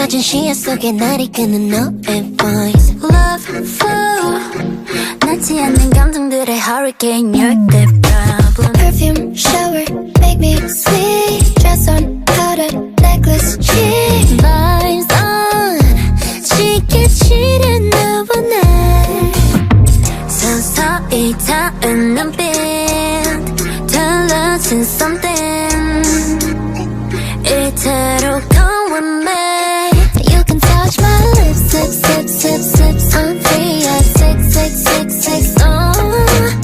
낮은 시야 속에 날 이끄는 너의 voice Love flow 닿지 않는 감정들의 hurricane You're the problem Perfume shower make me sweet Dress on powder necklace cheek Vibes on 쉽게 치려나 보네 서서히 닿은 눈빛 달라진 something 이대로 come with me You can touch my lips, lips, lips, lips, lips I'm free at 6666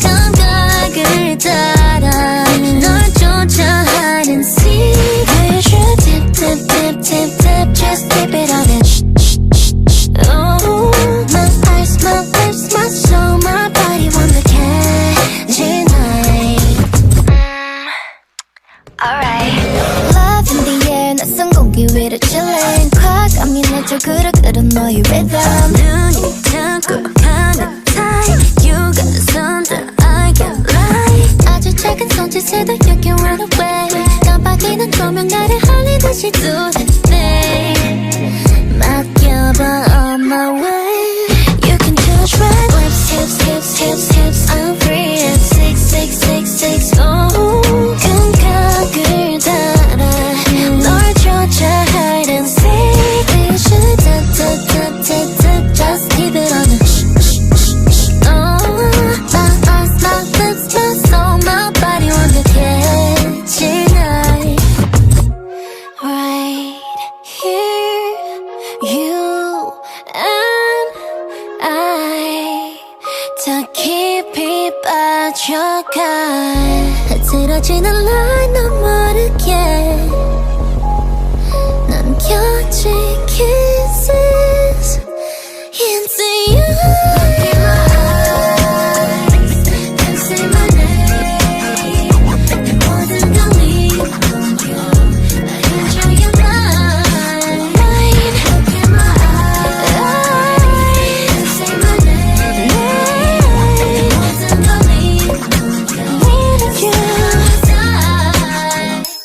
감각을 따라 널 쫓아 hide and seek You should tip, tip, tip, tip, tip Just keep it on it shh, shh, shh, shh Oh, my eyes, my lips, my soul, my body want the candy night Alright Love in the air 낯선 공기 위로 chillin' 과감히 내 쪽으로 끌어 너의 rhythm 눈이 뜨고 가는 time You got something I can like 아주 작은 손짓에도 you can run away 깜빡이는 조명 나를 홀리듯이 do the thing 맡겨봐 on my way You can touch my lips, hips, hips, hips, hips I'm free at 6666 Oh 감각을 따라 널 쫓아 hide and seek You should tap, tap, tap, tap, tap Just keep it on the shh, shh, shh, shh Oh my eyes, my lips, my soul, my body want to catch tonight Right here You and I 더 깊이 빠져가 흐트러지는 날 넌 모르게 남겨진 kisses into you Look in my eyes and say my name 내 모든 걸 믿어줘 나 enjoy your mind Look in my eyes and say my name 내 모든 걸 믿어줘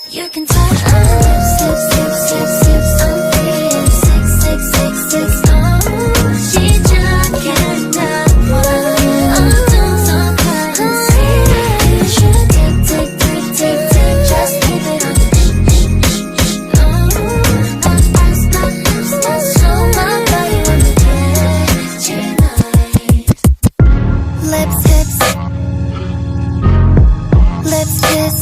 You can touch my lips, lips, lips, lips, lips I'm free at 6666 Oh 시작했나봐 어둠 속 hide and seek You should tick, tick, tick, tick, tick Just keep it on the shh, shh, shh Oh my eyes, my lips, my soul, my body want to catch tonight Lips, hips Lips, kiss